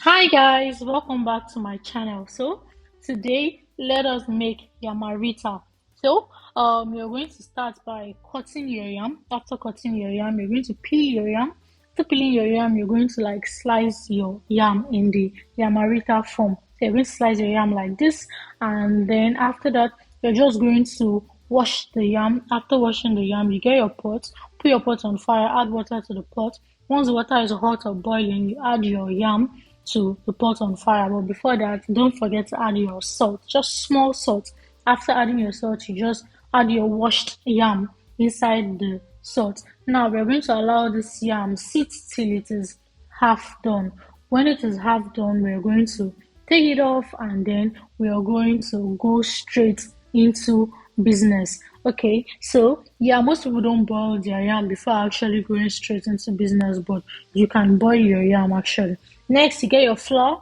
Hi guys, welcome back to my channel. So today let us make Yamarita. You're going to start by cutting your yam. After cutting your yam, you're going to peel your yam. After peeling your yam, you're going to like slice your yam in the Yamarita form. So you're going to slice your yam like this, and then after that, you're just going to wash the yam. After washing the yam, you get your pot, put your pot on fire, add water to the pot. Once the water is hot or boiling, you add your yam to the pot on fire. But before that, don't forget to add your salt, just small salt. After adding your salt, you just add your washed yam inside the salt. Now we're going to allow this yam sit till it is half done. When it is half done, we're going to take it off and then we are going to go straight into business. Okay, so yeah, most people don't boil their yam before actually going straight into business, but you can boil your yam actually. Next, you get your flour.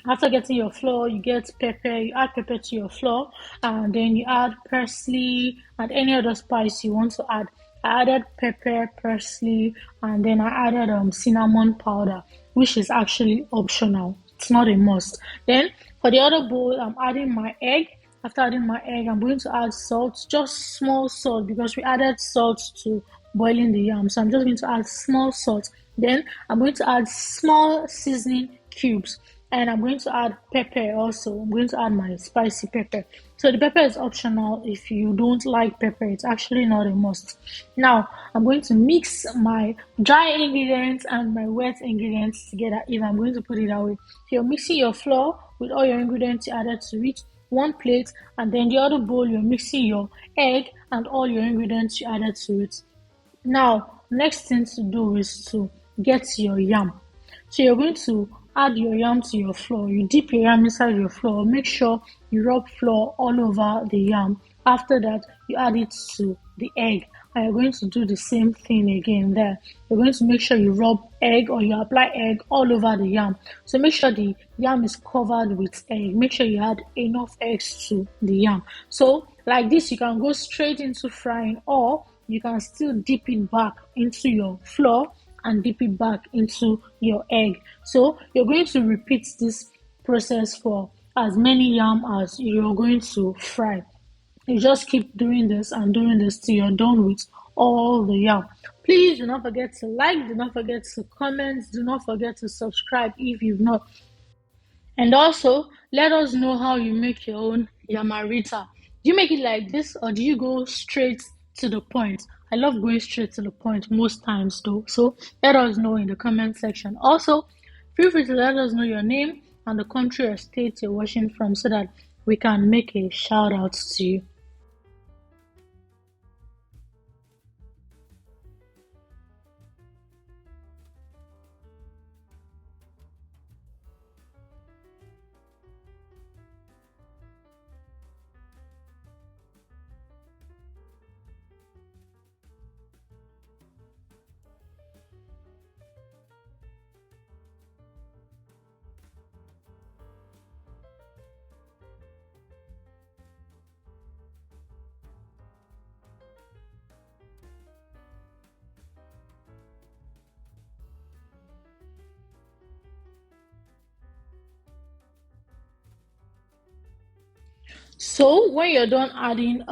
After getting your flour, you get pepper. You add pepper to your flour, and then you add parsley and any other spice you want to add. I added pepper, parsley, and then I added cinnamon powder, which is actually optional. It's not a must. Then for the other bowl, I'm adding my egg. After adding my egg, I'm going to add salt, just small salt because we added salt to boiling the yam. So I'm just going to add small salt. Then I'm going to add small seasoning cubes and I'm going to add pepper also. I'm going to add my spicy pepper. So the pepper is optional if you don't like pepper. It's actually not a must. Now I'm going to mix my dry ingredients and my wet ingredients together if I'm going to put it that way. So you're mixing your flour with all your ingredients you added to it, one plate, and then the other bowl you're mixing your egg and all your ingredients you added to it. Now, next thing to do is to get your yam. So you're going to add your yam to your flour. You dip your yam inside your flour. Make sure you rub flour all over the yam. After that, you add it to the egg. And you're going to do the same thing again there. You're going to make sure you rub egg or you apply egg all over the yam. So make sure the yam is covered with egg. Make sure you add enough eggs to the yam. So like this, you can go straight into frying or you can still dip it back into your flour and dip it back into your egg. So you're going to repeat this process for as many yam as you're going to fry. You just keep doing this and doing this till you're done with all the yam. Please do not forget to like, do not forget to comment, do not forget to subscribe if you've not. And also, let us know how you make your own Yamarita. Do you make it like this or do you go straight to the point? I love going straight to the point most times though. So let us know in the comment section. Also, feel free to let us know your name and the country or state you're watching from so that we can make a shout out to you. So when you're done adding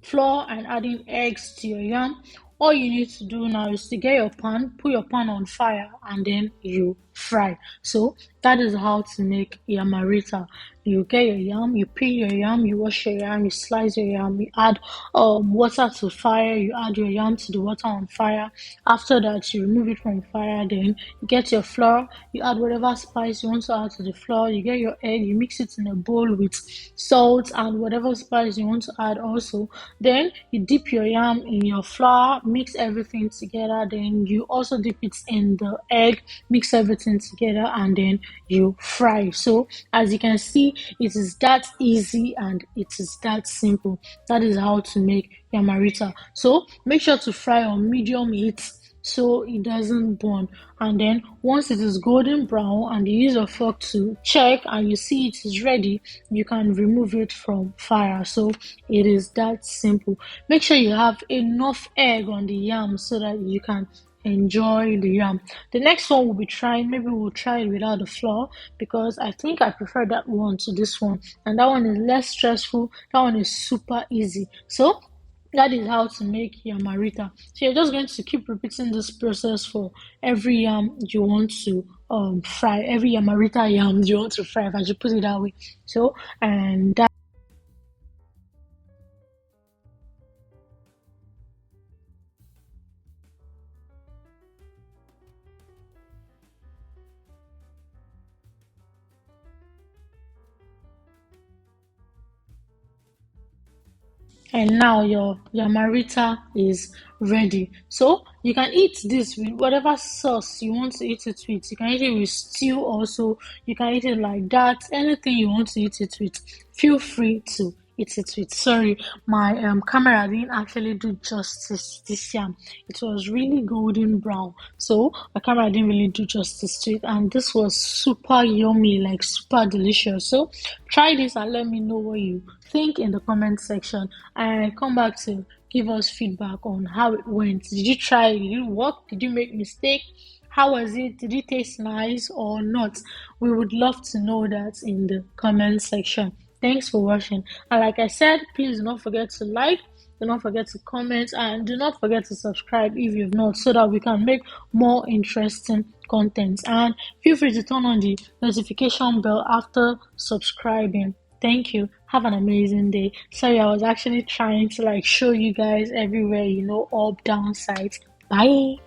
flour and adding eggs to your yam, all you need to do now is to get your pan, put your pan on fire, and then you fry. So that is how to make yamarita. You get your yam, you peel your yam, you wash your yam, you slice your yam, you add water to fire, you add your yam to the water on fire. After that, you remove it from fire, then you get your flour, you add whatever spice you want to add to the flour, you get your egg, you mix it in a bowl with salt and whatever spice you want to add also. Then you dip your yam in your flour, mix everything together, then you also dip it in the egg, mix everything together, and then you fry. So as you can see, it is that easy and it is that simple. That is how to make yamarita. So make sure to fry on medium heat so it doesn't burn. And then once it is golden brown and you use a fork to check and you see it is ready, you can remove it from fire. So it is that simple. Make sure you have enough egg on the yam so that you can enjoy the yam. The next one we'll be trying, maybe we'll try it without the flour because I think I prefer that one to this one. And that one is less stressful. That one is super easy. So that is how to make yamarita. So you're just going to keep repeating this process for every yam you want to fry, every yamarita yam you want to fry, if I should put it that way. So and that. And now your yamarita is ready. So you can eat this with whatever sauce you want to eat it with. You can eat it with stew also. You can eat it like that. Anything you want to eat it with, feel free to eat it with. Sorry, my camera didn't actually do justice this yam. It was really golden brown, so my camera didn't really do justice to it. And this was super yummy, like super delicious. So try this and let me know what you think in the comment section. And come back to give us feedback on how it went. Did you try it? Did it work? Did you make mistake? How was it? Did it taste nice or not? We would love to know that in the comment section. Thanks for watching. And like I said, please do not forget to like, do not forget to comment, and do not forget to subscribe if you've not, so that we can make more interesting content. And feel free to turn on the notification bell after subscribing. Thank you. Have an amazing day. Sorry, I was actually trying to like show you guys everywhere, up, down, sides. Bye.